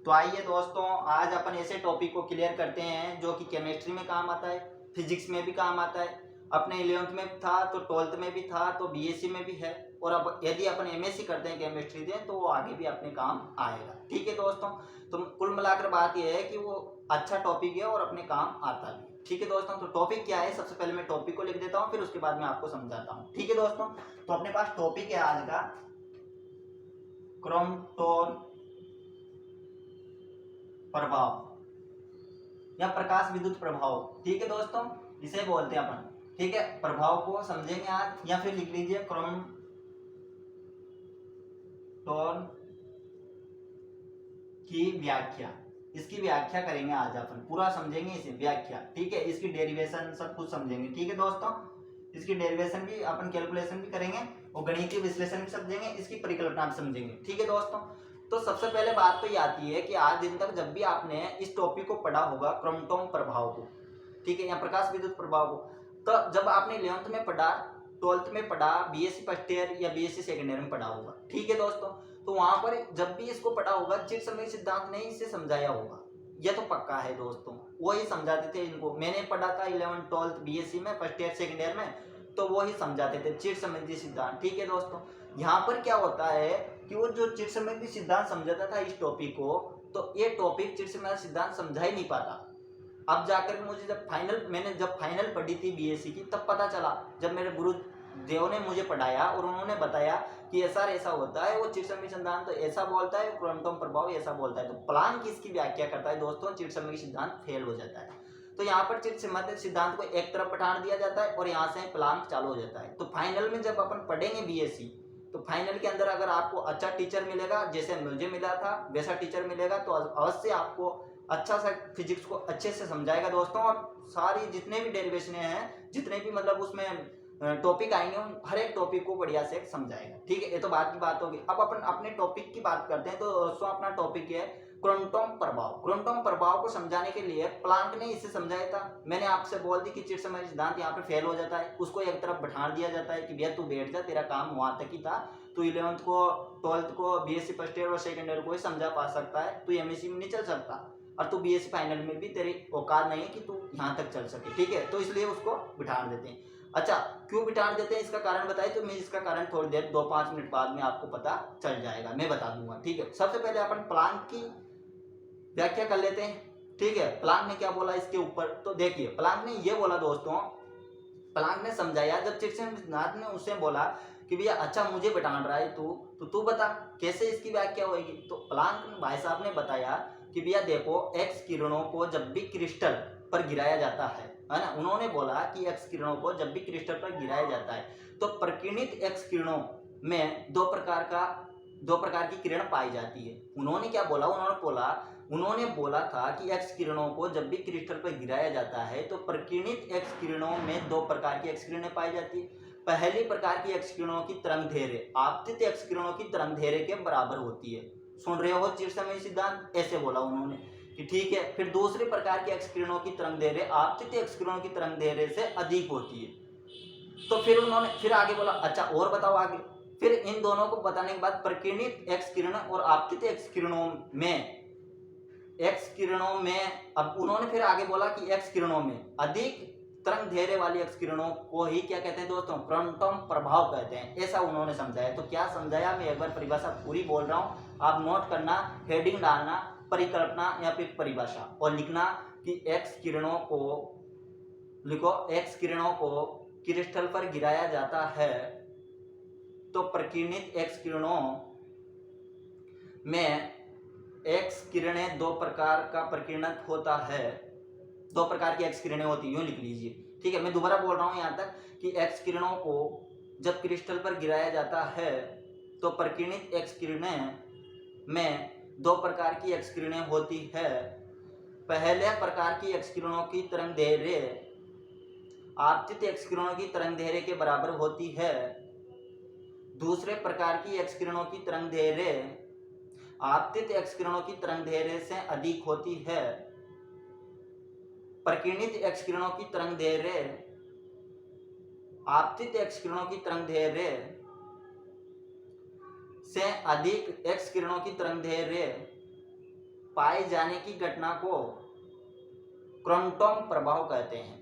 तो आइए दोस्तों, आज अपन ऐसे टॉपिक को क्लियर करते हैं जो कि केमिस्ट्री में काम आता है, फिजिक्स में भी काम आता है। अपने 11th में था तो 12th में भी था तो बीएससी में भी है, और अब यदि अपन एमएससी करते हैं केमिस्ट्री से तो वो आगे भी अपने काम आएगा। ठीक है दोस्तों, तो कुल मिलाकर बात यह है कि वो अच्छा टॉपिक है और अपने काम आता भी है। ठीक है दोस्तों, तो टॉपिक क्या है, सबसे पहले मैं टॉपिक को लिख देता हूँ, फिर उसके बाद मैं आपको समझाता हूँ। ठीक है दोस्तों, तो अपने पास टॉपिक है आज का क्रोमटोन प्रभाव या प्रकाश विद्युत प्रभाव। ठीक है दोस्तों, इसे बोलते हैं अपन। ठीक है, प्रभाव को समझेंगे आज, या फिर लिख लीजिए क्रोमटोन की व्याख्या। इसकी व्याख्या करेंगे आज अपन, पूरा समझेंगे इसे, व्याख्या। ठीक है, इसकी डेरिवेशन सब कुछ समझेंगे। ठीक है दोस्तों, इसकी डेरिवेशन भी अपन, कैलकुलेशन भी करेंगे और गणितीय विश्लेषण भी समझेंगे, इसकी परिकल्पना भी समझेंगे। ठीक है दोस्तों, तो सबसे पहले बात तो ये आती है कि आज दिन तक जब भी आपने इस टॉपिक को पढ़ा होगा, क्रोमटोन प्रभाव को, ठीक है, या प्रकाश विद्युत प्रभाव को, तो जब आपने 11th में पढ़ा, 12th में पढ़ा, बीएससी फर्स्ट ईयर या बीएससी सेकेंड ईयर में पढ़ा होगा। ठीक है दोस्तों, तो वहां पर जब भी इसको पढ़ा होगा, चिट समय सिद्धांत ने इसे समझाया होगा, यह तो पक्का है दोस्तों। वही समझाते थे इनको, मैंने पढ़ा था 11th 12th बीएससी में फर्स्ट ईयर सेकेंड ईयर में, तो वही समझाते थे चिट संबंधी सिद्धांत। ठीक है दोस्तों, यहाँ पर क्या होता है कि वो जो चिट संबंधी सिद्धांत समझाता था इस टॉपिक को, तो ये टॉपिक चिट संबंधी सिद्धांत समझा ही नहीं पाता। अब जाकर मुझे मैंने जब फाइनल पढ़ी थी बीएससी की, तब पता चला, जब मेरे गुरु देव ने मुझे पढ़ाया और उन्होंने बताया कि ऐसा होता है, वो चिटसमी सिद्धांत तो ऐसा बोलता है, क्वांटम प्रभाव ऐसा बोलता है। तो प्लांक इसकी व्याख्या करता है दोस्तों, चिटसमी सिद्धांत फेल हो जाता है। तो यहाँ पर चिटसमी सिद्धांत को एक तरफ बैठान दिया जाता है और यहाँ से प्लांक चालू हो जाता है। तो फाइनल में जब अपन पढ़ेंगे बीएससी, तो फाइनल के अंदर अगर आपको अच्छा टीचर मिलेगा, जैसे मुझे मिला था वैसा टीचर मिलेगा, तो अवश्य आपको अच्छा सा फिजिक्स को अच्छे से समझाएगा दोस्तों। और सारी जितने भी डेरिवेशन हैं, जितने भी मतलब उसमें टॉपिक आएंगे, उन हर एक टॉपिक को बढ़िया से समझाएगा। ठीक है, ये तो बात की बात होगी। अब अपन अपने टॉपिक की बात करते हैं। तो दोस्तों अपना टॉपिक है क्वांटम प्रभाव। क्वांटम प्रभाव को समझाने के लिए प्लांक ने इसे समझाया था। मैंने आपसे बोल दी कि चिट समय सिद्धांत यहाँ पे फेल हो जाता है, उसको एक तरफ बैठा दिया जाता है कि भैया तू बैठ जा, तेरा काम वहां तक ही था, तू 11th को 12th को बीएससी फर्स्ट ईयर और सेकंड ईयर को ही समझा पा सकता है, तू एमएससी में नहीं चल सकता, और तू बीएससी फाइनल में भी तेरी औकात नहीं है कि तू यहाँ तक चल सके। ठीक है, तो इसलिए उसको बिठा देते हैं। अच्छा, क्यों बिठान देते हैं, इसका कारण बताए, तो मैं इसका कारण थोड़ी देर 2-5 मिनट बाद में आपको पता चल जाएगा, मैं बता दूंगा। ठीक है, सबसे पहले अपन प्लांक की व्याख्या कर लेते हैं। ठीक है, प्लांक ने क्या बोला इसके ऊपर, तो देखिए प्लांक ने ये बोला दोस्तों, प्लांक ने समझाया, जब चिटसिनाथ ने उससे बोला कि भैया अच्छा मुझे बैठान रहा है तू बता कैसे इसकी व्याख्या होगी। तो प्लांक भाई साहब ने बताया कि भैया देखो, एक्स किरणों को जब भी क्रिस्टल पर गिराया जाता है ना, उन्होंने बोला कि एक्स किरणों को जब भी क्रिस्टल पर गिराया जाता है, तो प्रकीर्णित एक्स किरणों में दो प्रकार की किरण पाई जाती है। उन्होंने क्या बोला, उन्होंने बोला था कि एक्स किरणों को जब भी क्रिस्टल पर गिराया जाता है, तो प्रकीर्णित एक्स किरणों में दो प्रकार की एक्स किरणें पाई जाती है। पहली प्रकार की एक्स किरणों की तरंगदैर्घ्य आपतित एक्स किरणों की तरंगदैर्घ्य के बराबर होती है। सुन रहे हो चिटसमय सिद्धांत, ऐसे बोला उन्होंने कि ठीक है। फिर दूसरी प्रकार की एक्स किरणों की तरंगदैर्घ्य आपतित एक्स किरणों की तरंगदैर्घ्य से अधिक होती है। तो फिर उन्होंने फिर आगे बोला, अच्छा और बताओ आगे। फिर इन दोनों को बताने के बाद प्रकीर्णित एक्स किरण और आपतित एक्स किरणों में अब उन्होंने फिर आगे बोला कि एक्स किरणों में अधिक तरंगदैर्घ्य वाली एक्स किरणों को ही क्या कहते हैं दोस्तों, क्वांटम प्रभाव कहते हैं, ऐसा उन्होंने समझाया। तो क्या समझाया, मैं एक बार परिभाषा पूरी बोल रहा हूं, आप नोट करना, हेडिंग डालना, परिकल्पना या फिर परिभाषा, और लिखना कि एक्स किरणों को लिखो, एक्स किरणों को क्रिस्टल पर गिराया जाता है तो प्रकीर्णित एक्स किरणों में एक्स किरणें दो प्रकार का प्रकीर्णन होता है, दो प्रकार की एक्स किरणें होती है, यूं लिख लीजिए। ठीक है, मैं दोबारा बोल रहा हूं यहां तक कि एक्स किरणों को जब क्रिस्टल पर गिराया जाता है तो प्रकीर्णित एक्स किरणें में दो प्रकार की एक्स किरणें होती है। पहले प्रकार की एक्स किरणों की तरंगदैर्घ्य आपतित एक्स किरणों की तरंगदैर्घ्य के बराबर होती है। दूसरे प्रकार की एक्स किरणों की तरंगदैर्घ्य आपतित एक्स किरणों की तरंगदैर्घ्य से अधिक होती है। प्रकीर्णित एक्स किरणों की तरंगदैर्घ्य आपतित एक्स किरणों की तरंगदैर्घ्य से अधिक एक्स किरणों की तरंगदैर्घ्य पाए जाने की घटना को क्वांटम प्रभाव कहते हैं।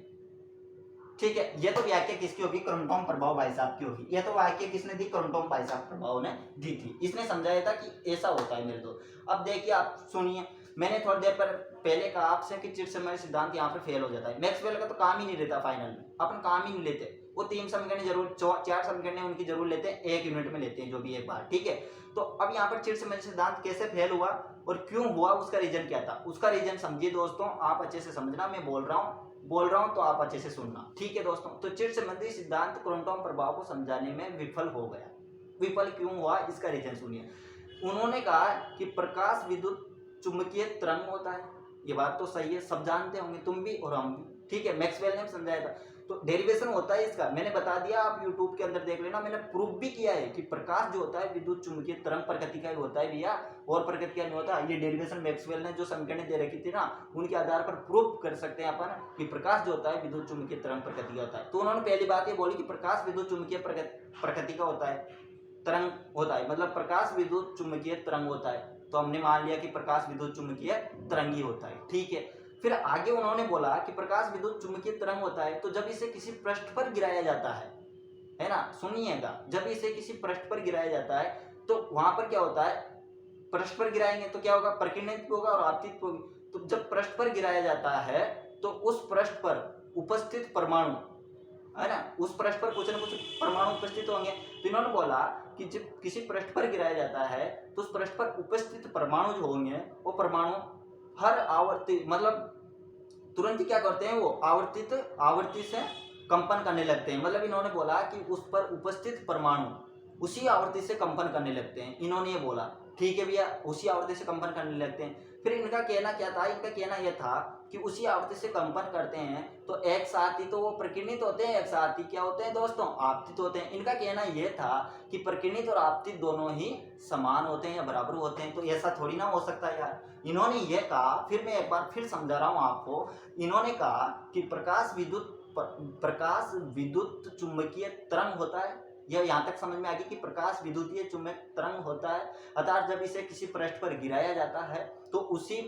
ठीक है, ये तो व्याख्या किसकी होगी? क्वांटम प्रभाव भाई साहब की होगी। ये तो वाक्य किसने दी? क्वांटम भाई साहब प्रभाव ने दी थी। इसने समझाया था कि ऐसा होता है मेरे दोस्त। अब देखिए, आप सुनिए, मैंने थोड़ी देर पर पहले कहा आपसे कि चिरसमय सिद्धांत यहाँ पे फेल हो जाता है। मैक्सवेल का तो काम ही नहीं रहता फाइनल में, अपन काम ही नहीं लेते। वो 3 समीकरण जरूर 4 समीकरण उनकी जरूर लेते हैं, 1 यूनिट में लेते हैं जो भी एक बार। ठीक है, तो अब यहाँ पर चिरसमय सिद्धांत कैसे फेल हुआ और क्यों हुआ, उसका रीजन क्या था, उसका रीजन समझिए दोस्तों। आप अच्छे से समझना, मैं बोल रहा हूं तो आप अच्छे से सुनना। ठीक है दोस्तों, तो चिरसंबंधी सिद्धांत क्वांटम प्रभाव को समझाने में विफल हो गया। विफल क्यों हुआ, इसका रीजन सुनिए। उन्होंने कहा कि प्रकाश विद्युत चुंबकीय तरंग होता है। ये बात तो सही है, सब जानते होंगे, तुम भी और हम भी। ठीक है, मैक्सवेल ने समझाया था। तो डेरिवेशन होता है इसका, मैंने बता दिया, आप यूट्यूब के अंदर देख लेना। मैंने प्रूफ भी किया है कि प्रकाश जो होता है विद्युत चुंबकीय तरंग प्रकृति का ही होता है भैया, और प्रकृति का नहीं होता। ये डेरिवेशन मैक्सवेल ने जो समीकरण दे रखी थी ना, उनके आधार पर प्रूफ कर सकते हैं अपन कि प्रकाश जो होता है विद्युत चुंबकीय तरंग प्रकृति का होता है। तो उन्होंने पहली बात ये बोली कि प्रकाश विद्युत चुंबकीय प्रकृति का होता है, तरंग होता है, मतलब प्रकाश विद्युत चुंबकीय तरंग होता है। तो हमने मान लिया कि प्रकाश विद्युत चुंबकीय तरंग ही होता है। ठीक है, फिर आगे उन्होंने बोला कि प्रकाश विद्युत चुंबकीय तरंग होता है तो जब इसे किसी पृष्ठ पर गिराया जाता है ना, सुनिएगा, जब इसे किसी पृष्ठ पर गिराया जाता है तो वहां पर क्या होता है, पृष्ठ पर गिराएंगे तो क्या होगा, प्रकीर्णित होगा और आपतित होगी। तो जब पृष्ठ पर गिराया जाता है तो उस पृष्ठ पर उपस्थित परमाणु, है ना, उस पृष्ठ पर कुछ न कुछ परमाणु उपस्थित होंगे। तो इन्होंने बोला कि जब किसी पृष्ठ पर गिराया जाता है तो उस पृष्ठ पर उपस्थित परमाणु जो होंगे वो परमाणु हर आवर्ती, मतलब तुरंत ही क्या करते हैं, वो आवर्ती से कंपन करने लगते हैं। मतलब इन्होंने बोला कि उस पर उपस्थित परमाणु उसी आवर्ती से कंपन करने लगते हैं, इन्होंने ये बोला। ठीक है भैया, उसी आवर्ती से कंपन करने लगते हैं। फिर इनका कहना क्या था, इनका कहना यह था कि उसी आवर्ती से कंपन करते हैं तो एक साथ ही तो वो प्रकीर्णित होते हैं, एक साथ ही क्या होते हैं दोस्तों, आपतित होते हैं। इनका कहना यह था कि प्रकीर्णित और आपतित दोनों ही समान होते हैं या बराबर होते हैं। तो ऐसा थोड़ी ना हो सकता यार। इन्होंने ये कहा, फिर मैं एक बार फिर समझा रहा हूँ आपको। इन्होंने कहा कि प्रकाश विद्युत चुंबकीय तरंग होता है। यह यहाँ तक समझ में आ गई कि प्रकाश विद्युतीय चुंबक तरंग होता है, अर्थात जब इसे किसी पृष्ठ पर गिराया जाता है तो उसी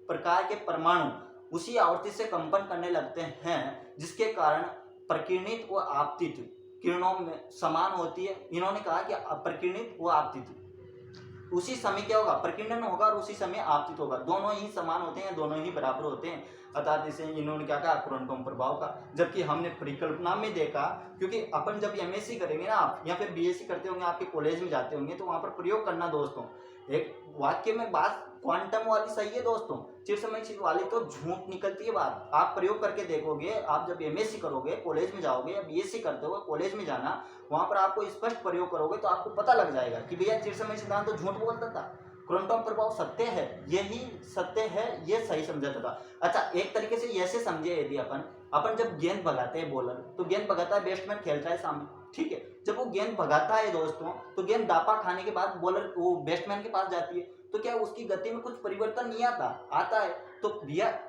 प्रकार के परमाणु उसी आवर्ती से कंपन करने लगते हैं, जिसके कारण प्रकीर्णित व आपतित किरणों में समान होती है। इन्होंने कहा कि प्रकीर्णित व आपतित उसी समय क्या होगा, प्रकीर्णन होगा और उसी समय आपतित होगा, दोनों ही समान होते हैं, दोनों ही बराबर होते हैं। अर्थात इसे इन्होंने क्या कहा, क्वांटम प्रभाव का। जबकि हमने परिकल्पना में देखा, क्योंकि अपन जब एमएससी करेंगे ना आप, या फिर बीएससी करते होंगे, आपके कॉलेज में जाते होंगे, तो वहां पर प्रयोग करना दोस्तों। एक वाक्य में बात क्वांटम वाली सही है दोस्तों, चिरसमय वाली तो झूठ निकलती है बात। आप प्रयोग करके देखोगे, आप जब एमएससी करोगे, कॉलेज में जाओगे, या बीएससी करते हो, कॉलेज में जाना, वहां पर आपको स्पष्ट प्रयोग करोगे तो आपको पता लग जाएगा कि भैया चिरसमय सिद्धांत तो झूठ बोलता था, क्वांटम प्रभाव सत्य है, यही सत्य है, ये सही समझाता था। अच्छा, एक तरीके से ऐसे समझे, यदि अपन जब गेंद भगाते हैं बॉलर, तो गेंद भगाता है, बैट्समैन खेलता है सामने, ठीक है। जब वो गेंद भगाता है दोस्तों, तो गेंद दापा खाने के बाद बॉलर वो बैट्समैन के पास जाती है, तो क्या उसकी गति में कुछ परिवर्तन नहीं आता है। तो भैया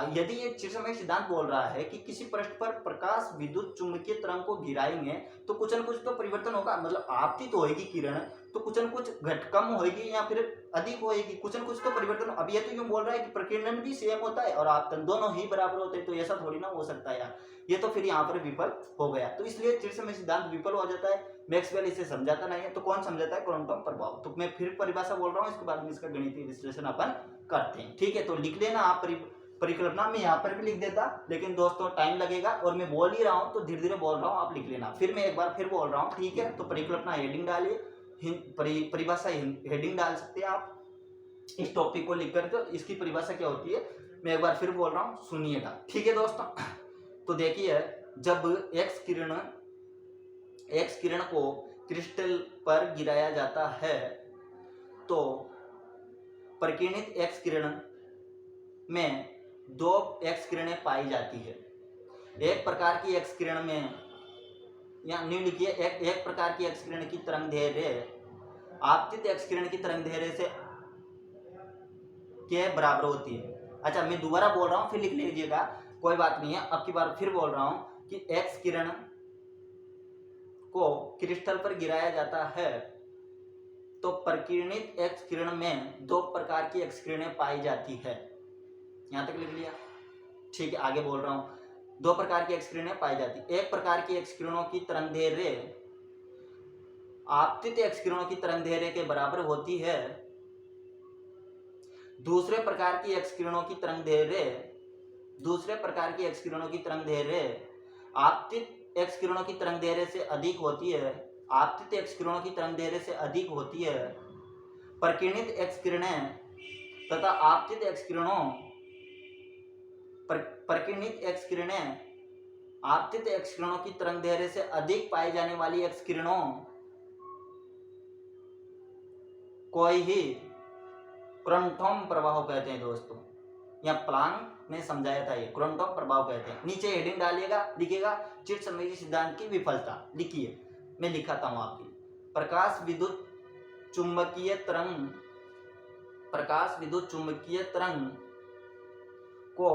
यदि ये चिरसमय सिद्धांत बोल रहा है कि किसी पृष्ठ पर प्रकाश विद्युत चुंबकीय तरंग को गिराएंगे तो कुछ न कुछ तो परिवर्तन होगा, मतलब आपतित तो होगी किरण, तो कुछ न कुछ घट कम होगी या फिर अधिक होगी, कुछ न कुछ तो परिवर्तन। अब ये तो यूं बोल रहा है कि प्रकीर्णन भी सेम होता है और आपतन दोनों ही बराबर होते हैं, तो ऐसा थोड़ी ना हो सकता है यार। ये तो फिर यहाँ पर विफल हो गया, तो इसलिए चिरसमय सिद्धांत विफल हो जाता है। मैक्सवेल इसे समझाता नहीं है, तो कौन समझाता है, क्वांटम प्रभाव। तो मैं फिर परिभाषा बोल रहा हूँ, इसके बाद में इसका गणितीय विश्लेषण अपन करते हैं। ठीक है, तो लिख लेना आप परिकल्पना में यहाँ पर भी लिख देता, लेकिन दोस्तों टाइम लगेगा और मैं बोल ही रहा हूँ तो धीरे धीरे बोल रहा हूँ, आप लिख लेना। फिर मैं एक बार फिर बोल रहा हूँ, ठीक है। तो परिकल्पना हेडिंग डालिए, परिभाषा हेडिंग डाल सकते हैं आप इस टॉपिक को लिख कर। तो इसकी परिभाषा क्या होती है मैं एक बार फिर बोल रहा हूँ, सुनिएगा, ठीक है दोस्तों। तो देखिए, जब एक्स किरण को क्रिस्टल पर गिराया जाता है तो प्रकीर्णित एक्स किरण में 2 एक्स किरणें पाई जाती है। एक प्रकार की एक्स किरण में, या न्यू लिखिए, एक प्रकार की एक्स किरण की तरंग दैर्ध्य आपतित एक्स किरण की तरंग दैर्ध्य से के बराबर होती है। अच्छा, मैं दोबारा बोल रहा हूँ, फिर लिख लीजिएगा, कोई बात नहीं है। अब की बार फिर बोल रहा हूँ कि एक्स किरण को क्रिस्टल पर गिराया जाता है तो प्रकीर्णित एक्स किरण में 2 प्रकार की एक्स किरणें पाई जाती है। यहां तक लिख लिया, ठीक है। आगे बोल रहा हूं, 2 प्रकार की एक्स किरणें पाई जाती। एक प्रकार की एक्स किरणों की तरंगदैर्घ्य आपतित एक्स किरणों की तरंगदैर्घ्य के बराबर होती है। दूसरे प्रकार की एक्स किरणों की तरंगदैर्घ्य आपतित एक्स किरणों की तरंगदैर्घ्य से अधिक होती है। आपतित एक्स किरणों की तरंगदैर्घ्य से अधिक होती है। प्रकीर्णित एक्स किरणें तथा आपतित एक्स किरणों प्रकीर्णित एक्स किरणें आपतित एक्स किरणों की तरंगदैर्घ्य से अधिक पाई जाने वाली एक्स किरणों को ही क्वांटम प्रभाव कहते हैं दोस्तों। या प्लांक ने समझाया था, ये क्वांटम प्रभाव कहते हैं। नीचे हेडिंग डालिएगा, लिखिएगा चिट संवेदी सिद्धांत की विफलता। लिखिए, मैं लिखाता हूं आपके लिए। प्रकाश विद्युत चुंबकीय तरंग को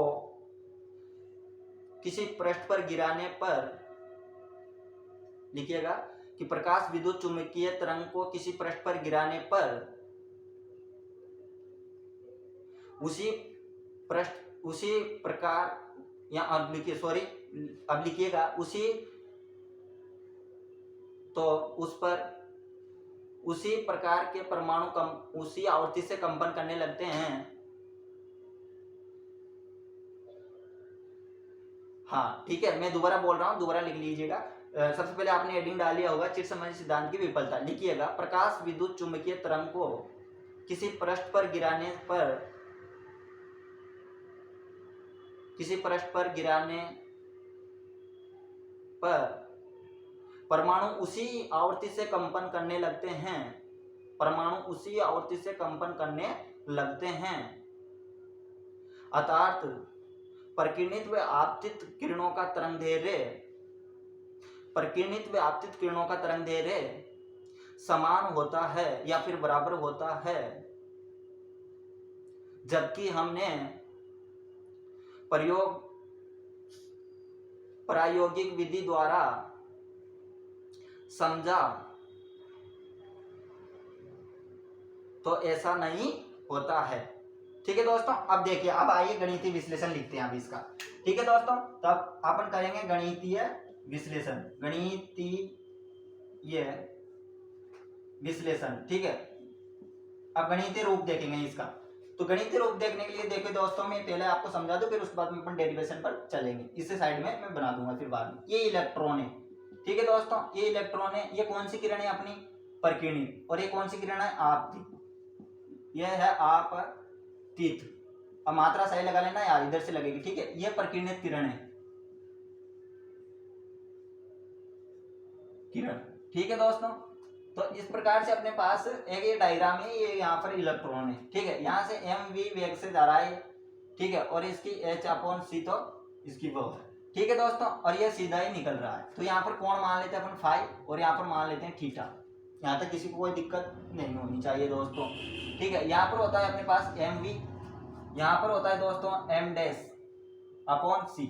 किसी पृष्ठ पर गिराने पर, लिखिएगा कि प्रकाश विद्युत चुंबकीय तरंग को किसी पृष्ठ पर गिराने पर उसी प्रकार, या अब लिखिएगा उसी प्रकार के परमाणु उसी आवृत्ति से कंपन करने लगते हैं। हाँ ठीक है, मैं दोबारा बोल रहा हूं, दोबारा लिख लीजिएगा। सबसे पहले आपने हेडिंग डालिया होगा चिट संवेदी सिद्धांत की विफलता। लिखिएगा प्रकाश विद्युत चुंबकीय तरंग को किसी पृष्ठ पर गिराने पर परमाणु उसी आवर्ती से कंपन करने लगते हैं। अर्थात प्रकीर्णित व आपतित किरणों का तरंगदैर्घ्य समान होता है या फिर बराबर होता है, जबकि हमने प्रायोगिक विधि द्वारा समझा तो ऐसा नहीं होता है। ठीक है दोस्तों, अब देखिए, अब आइए गणितीय विश्लेषण लिखते हैं अब इसका। ठीक है दोस्तों, तब अपन करेंगे गणितीय विश्लेषण। ठीक है, अब गणितीय रूप देखेंगे इसका। तो गणितीय रूप देखने के लिए देखो दोस्तों, मैं पहले आपको समझा दूं, फिर उसके बाद में अपन डेरिवेशन पर चलेंगे। इसे साइड में मैं बना दूंगा फिर बाद में। ये इलेक्ट्रॉन है, ठीक है दोस्तों, ये इलेक्ट्रॉन है। ये कौन सी किरण है अपनी? प्रकीर्णित। और ये कौन सी किरण है? आपतित। यह है आपतित। अब मात्रा सही लगा लेना यार, इधर से लगेगी। ठीक है, ये प्रकीर्णित किरण है, ठीक है दोस्तों। तो इस प्रकार से अपने पास एक ये डायग्राम है, ये यहाँ पर इलेक्ट्रॉन है। ठीक है, यहाँ से mv वेग से जा रहा है, ठीक है, और इसकी h/c तो इसकी वो है। ठीक है दोस्तों, और ये सीधा ही निकल रहा है। तो यहाँ पर कोण मान लेते हैं अपन फाई, और यहाँ पर मान लेते हैं थीटा। यहाँ तक किसी को कोई दिक्कत नहीं होनी चाहिए दोस्तों। ठीक है, यहाँ पर होता है अपने पास mv, यहाँ पर होता है दोस्तों m'/c।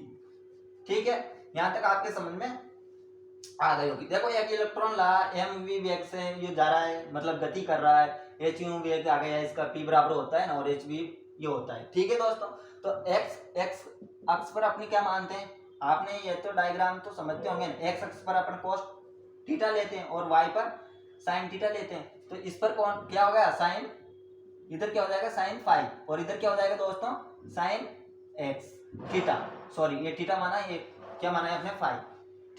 ठीक है, यहाँ तक आपके समझ में आ गई होगी। देखो एक इलेक्ट्रॉन ला mv वेग से ये जा रहा है, मतलब गति कर रहा है। hv वेग आ गया, इसका p बराबर होता है ना, और hv ये होता है। ठीक है दोस्तों, तो x अक्ष पर अपनी क्या मानते हैं? आपने ये तो डायग्राम तो समझते होंगे। x अक्ष पर अपन cos थीटा लेते हैं और y पर sin थीटा लेते हैं। तो इस पर कौन क्या हो गया? sin, इधर क्या हो जाएगा? sin फाई, और इधर क्या हो जाएगा दोस्तों? sin x theta. सॉरी, ये थीटा माना, ये क्या माना है अपने? फाई।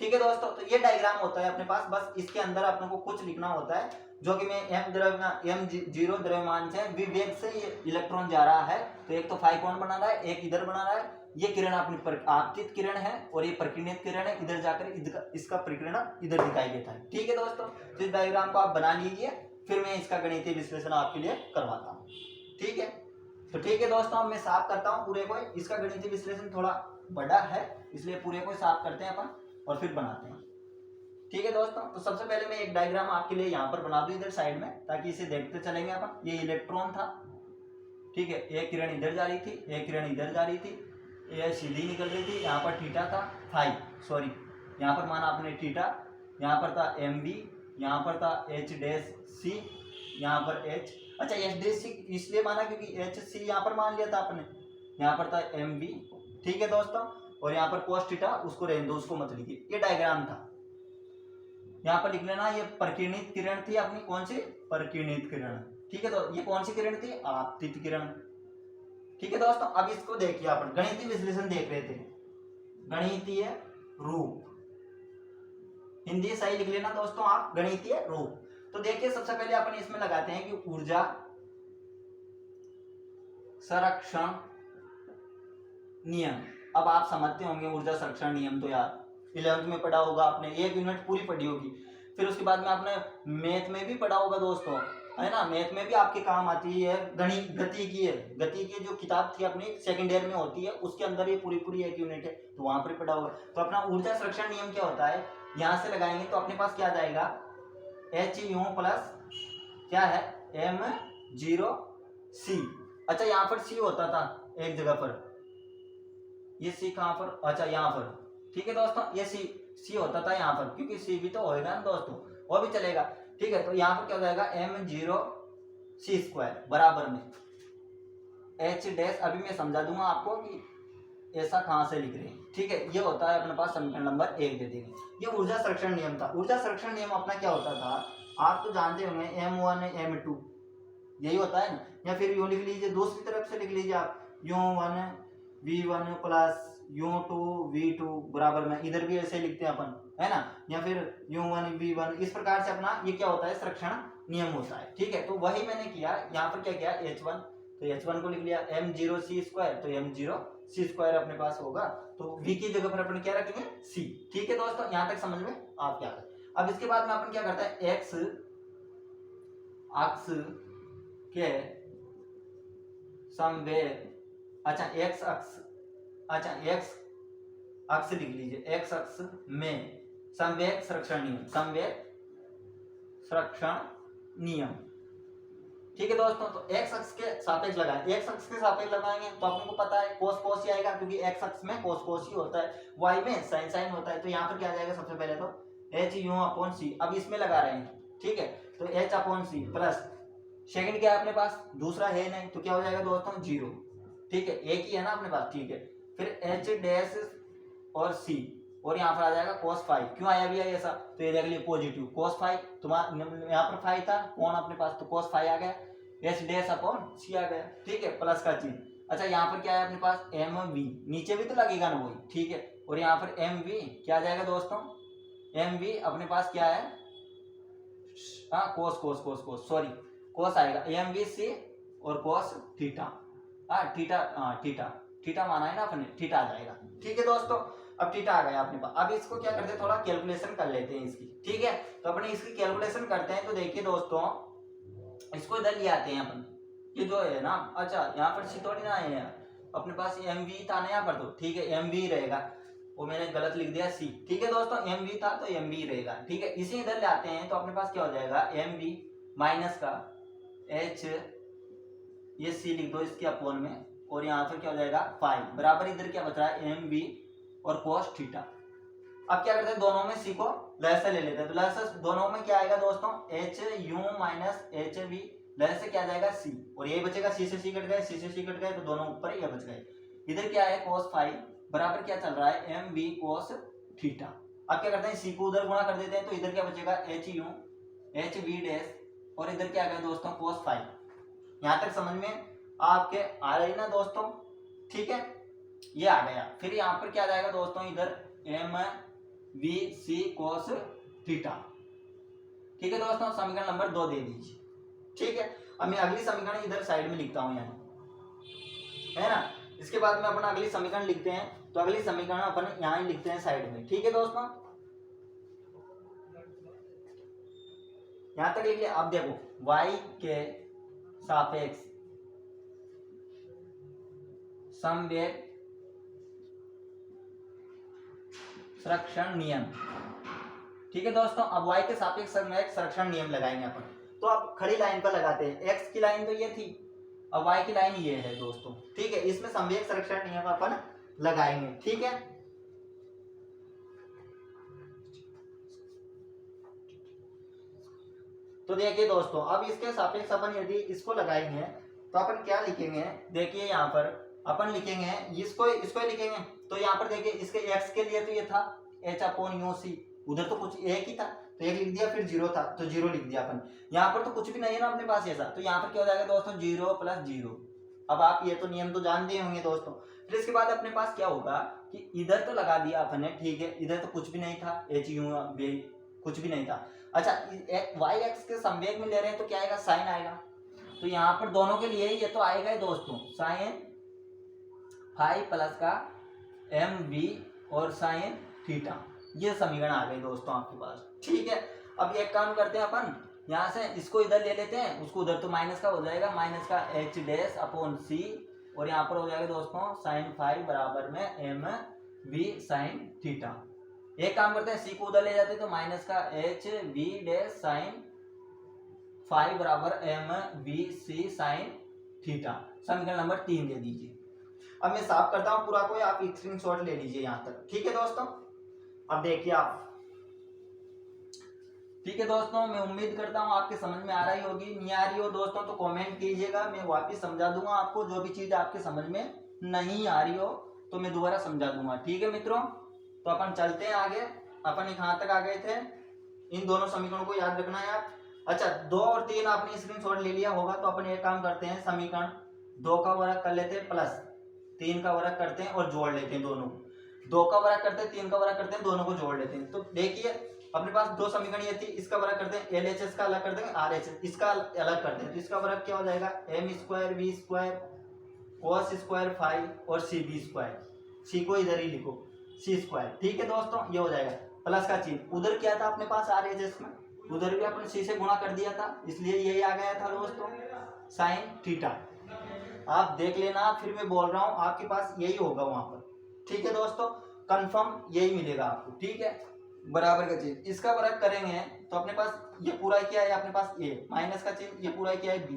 ठीक है दोस्तों, तो ये डायग्राम होता है अपने पास। बस इसके अंदर अपने को कुछ लिखना होता है, जो कि मैं m0 द्रव्यमान से विवेग से ये इलेक्ट्रॉन जा रहा है। तो एक तो फाई कोण बना रहा है, एक इधर बना रहा है। ये किरण अपनी आपतित किरण है, और ये प्रकीर्णित किरण है। इधर जाकर इसका प्रकीर्णन इधर दिखाई देता है। ठीक है दोस्तों, तो इस डायग्राम को आप बना लीजिए, फिर मैं इसका गणितीय विश्लेषण आपके लिए करवाता हूँ। ठीक है, तो ठीक है दोस्तों, अब मैं साफ करता हूँ पूरे को। इसका गणितीय विश्लेषण थोड़ा बड़ा है, इसलिए पूरे को साफ करते हैं अपन और फिर बनाते हैं। ठीक है दोस्तों, तो सबसे पहले मैं एक डायग्राम आपके लिए यहाँ पर बना दूं इधर साइड में, ताकि इसे देखते चलेंगे अपन। ये इलेक्ट्रॉन था, ठीक है, एक किरण इधर जा रही थी, एक किरण इधर जा रही थी, ये सीधी निकल रही थी। यहाँ पर थीटा था, फाई, सॉरी, यहाँ पर माना आपने थीटा, यहाँ पर था mv, यहाँ पर था h'(c), यहाँ पर एच, अच्छा एच डी सी इसलिए माना क्योंकि एच सी यहाँ पर मान लिया था आपने, यहाँ पर था एम बी, ठीक है दोस्तों, और यहाँ पर कोस थीटा उसको रहने दो, उसको मत लिखिए, ये डायग्राम था। यहाँ पर लिख लेना ये प्रकीर्णित किरण थी अपनी, कौन सी प्रकीर्णित किरण, ठीक है। तो ये कौन सी किरण थी, आपतित किरण, ठीक है दोस्तों। अब इसको देखिए, अपन गणितीय विश्लेषण देख रहे थे, गणितीय रूप, हिंदी सही लिख लेना दोस्तों आप, गणितीय रूप। तो देखिए सबसे पहले अपन इसमें लगाते हैं कि ऊर्जा संरक्षण नियम। अब आप समझते होंगे ऊर्जा संरक्षण नियम, तो यार 11th में पढ़ा होगा आपने, एक यूनिट पूरी पढ़ी होगी। फिर उसके बाद में आपने मैथ में भी पढ़ा होगा दोस्तों, है ना, मैथ में भी आपके काम आती है। गणित गति की जो किताब थी अपनी सेकंड ईयर में होती है, उसके अंदर ये पूरी एक यूनिट है, तो वहां पर पढ़ा होगा। तो अपना ऊर्जा संरक्षण नियम क्या होता है, यहाँ से लगाएंगे तो अपने पास क्या आ जाएगा, एच यू प्लस क्या है एम जीरो सी। अच्छा यहाँ पर सी होता था एक जगह पर, ये सी कहाँ पर, अच्छा यहाँ पर, ठीक है दोस्तों, ये सी होता था यहाँ पर, क्योंकि सी भी तो होएगा ना दोस्तों, वो भी चलेगा, ठीक है। तो यहाँ पर क्या हो जाएगा एम जीरो सी स्क्वायर बराबर में एच डैश, अभी मैं समझा दूंगा आपको कि ऐसा कहां से लिख रहे हैं, ठीक है। ये होता है अपने पास समीकरण नंबर 1 दे देंगे। ये ऊर्जा संरक्षण नियम था। ऊर्जा संरक्षण नियम अपना क्या होता था, आप तो जानते होंगे M1 M2 यही होता है ना, या फिर यूं लिख लीजिए, दूसरी तरफ से लिख लीजिए आप, U1 V1 plus U2 V2 बराबर में, इधर भी ऐसे लिखते हैं अपन, है ना, या फिर U1 V1, इस प्रकार से अपना ये क्या होता है, संरक्षण नियम होता है, ठीक है। तो वही मैंने किया, यहाँ पर क्या किया H1, तो H1 को लिख लिया M0 C स्क्वायर, तो M0 C स्क्वायर अपने पास होगा, तो V की जगह पर अपन क्या रखेंगे C, ठीक है दोस्तों। यहाँ तक समझ में आप क्या करें। अब इसके बाद में अपन क्या करते हैं, X अक्ष के समवेत, अच्छा X अक्ष, अच्छा X अक्ष लिख लीजिए, X अक्ष में संवेग संरक्षण नियम, संवेग संरक्षण नियम, ठीक है दोस्तों। तो x अक्ष के सापेक्ष लगाएं, x अक्ष के सापेक्ष लगाएंगे तो आपको पता है cos cos ही आएगा, क्योंकि x अक्ष में cos cos ही होता है, y में sin sin होता है। तो यहाँ पर क्या आ जाएगा, सबसे पहले तो h u अपॉन c, अब इसमें लगा रहे हैं, ठीक है। तो h upon c plus second क्या है अपने पास, दूसरा है नहीं, तो क्या हो जाएगा दोस्तों 0, ठीक है, एक ही है ना अपने पास, ठीक है। फिर h डैश और c, और यहाँ पर आ जाएगा cos फाइव, क्यों आया भी है ऐसा, तो ये देख लिया पॉजिटिव cos फाइव, तुम्हारा यहाँ पर फाइव था कौन अपने पास, तो cos फाइव आ गया, एच डैश अपॉन सी आ गया, ठीक है, प्लस का चिन्ह। अच्छा यहाँ पर क्या है अपने पास एम वी, नीचे भी तो लगेगा ना वही, ठीक है, और यहाँ पर एम वी क्या आ जाएगा दोस्तों, एम वी अपने पास क्या है, हाँ कोस कोस कोस कोस सॉरी कोस आएगा, एम वी सी और कोस थीटा, हाँ थीटा, हाँ थीटा थीटा माना है ना अपने, थीटा आ जाएगा, ठीक है दोस्तों। अब थीटा आ गया अपने पास, अब इसको क्या करते हैं, थोड़ा कैलकुलेशन कर लेते हैं इसकी, ठीक है। तो अपने इसकी कैलकुलेशन करते हैं, तो देखिए दोस्तों इसको इधर ले आते हैं अपन, ये जो है ना, अच्छा यहाँ पर सी थोड़ी ना है यार, अपने पास एम वी था ना यहाँ पर, तो ठीक है एम वी रहेगा, वो मैंने गलत लिख दिया सी, ठीक है दोस्तों, एम वी था तो एम वी रहेगा, ठीक है। इसी इधर ले आते हैं तो अपने पास क्या हो जाएगा एम वी माइनस का एच, ये सी लिख दो इसके अपॉन में, और यहाँ पर क्या हो जाएगा फाइव बराबर, इधर क्या बच रहा है एम वी और कोस थीटा। अब क्या करते हैं, दोनों में सी को लहर ले लेते हैं, तो लहर से दोनों में क्या आएगा दोस्तों H U minus H we, लहर से क्या जाएगा सी, और ये बचेगा सी से सी कट गए, सी से सी कट गए, तो दोनों ऊपर ये बच गए। इधर क्या है कोस फाइव बराबर क्या चल रहा है एम बी कोस थीटा। अब क्या करते हैं सी को उधर गुणा कर देते हैं, तो इधर क्या बचेगा H U H V dash, और इधर क्या आ गया दोस्तों कोस फाइव। यहाँ तक समझ में आपके आ रही ना दोस्तों, ठीक है, ये आ गया। फिर यहाँ पर क्या आ जाएगा दोस्तों, इधर M V C cos theta, ठीक है दोस्तों, समीकरण नंबर 2 दे दीजिए, ठीक है। अब मैं अगली समीकरण इधर साइड में लिखता हूं यहाँ, है ना, इसके बाद में अपन अगली समीकरण लिखते हैं, तो अगली समीकरण अपन यहाँ ही लिखते हैं साइड में, ठीक है दोस्तों, यहां तक लिख लिया। अब देखो y के सापेक्ष संवेग संरक्षण नियम, ठीक है दोस्तों। अब y के सापेक्ष संवेग संरक्षण नियम लगाएंगे अपन, तो अब खड़ी लाइन पर लगाते हैं, x की लाइन तो ये थी, अब y की लाइन ये है दोस्तों, ठीक है। इसमें संवेग संरक्षण नियम अपन लगाएंगे, ठीक है। तो देखिए दोस्तों, अब इसके सापेक्ष अपन यदि इसको लगाएंगे तो अपन क्या लिखेंगे, देखिए यहाँ पर अपन लिखेंगे इसको इसको लिखेंगे। तो यहाँ पर देखिए इसके एक्स के लिए तो ये था h/u/c, उधर तो कुछ एक ही था तो एक लिख दिया, फिर जीरो था तो जीरो लिख दिया अपन। यहाँ पर तो कुछ भी नहीं है ना अपने पास ऐसा, तो यहाँ पर क्या हो जाएगा दोस्तों, 0 + 0। अब आप ये तो नियम तो जानते होंगे दोस्तों। फिर इसके बाद अपने पास क्या होगा कि इधर तो लगा दिया अपन ने, ठीक है, इधर तो कुछ भी नहीं था, h/u/v कुछ भी नहीं था। अच्छा, y एक्स के संवेग में ले रहे हैं तो क्या आएगा, साइन आएगा। तो यहाँ पर दोनों के लिए ये तो आएगा ही दोस्तों, साइन फाई प्लस का mv और साइन थीटा, ये समीकरण आ गए दोस्तों आपके पास, ठीक है। अब एक काम करते हैं अपन, यहाँ से इसको इधर ले लेते हैं, उसको उधर तो माइनस का हो जाएगा, माइनस का h'/c, और यहाँ पर हो जाएगा दोस्तों साइन फाई बराबर में mv साइन थीटा। एक काम करते हैं, c को उधर ले जाते हैं तो माइनस का hv' साइन फाई बराबर mvc साइन थीटा। समीकरण नंबर 3 दे दीजिए। अब मैं साफ करता हूं पूरा, कोई आप स्क्रीनशॉट ले लीजिए यहां तक, ठीक है दोस्तों। अब देखिए आप, ठीक है दोस्तों, मैं उम्मीद करता हूं आपके समझ में आ रही होगी। नहीं आ रही हो दोस्तों तो कमेंट कीजिएगा, मैं वापस समझा दूंगा आपको। जो भी चीज आपके समझ में नहीं आ रही हो तो मैं दोबारा समझा दूंगा, ठीक है मित्रों। तो अपन चलते हैं आगे, अपन कहाँ तक आ गए थे, इन दोनों समीकरणों को याद रखना है आप। अच्छा, 2 और 3 आपने स्क्रीनशॉट ले लिया होगा, तो अपन एक काम करते हैं, समीकरण 2 का वर्ग कर लेते हैं प्लस 3 का वर्ग करते हैं और जोड़ लेते हैं दोनों। 2 का वर्ग करते हैं, 3 का वर्ग करते हैं, दोनों को जोड़ लेते हैं। तो देखिए अपने पास 2 समीकरण ये थी, इसका वर्ग करते हैं, LHS का अलग कर देंगे, RHS इसका अलग करते हैं। तो इसका वर्ग क्या हो जाएगा, m² v² cos² फाई और cb², c को इधर ही लिखो, c², ठीक है दोस्तों, ये हो जाएगा। प्लस का चिन्ह उधर क्या था अपने पास RHS में, उधर भी अपन c से गुणा कर दिया था, इसलिए यही आ गया था दोस्तों साइन थीटा। आप देख लेना, फिर मैं बोल रहा हूं आपके पास यही होगा वहां पर, ठीक है दोस्तों, कंफर्म यही मिलेगा आपको, ठीक है। बराबर का चिन्ह, इसका वर्ग करेंगे तो अपने पास ये पूरा क्या है, अपने पास a माइनस का चिन्ह, ये पूरा क्या है b,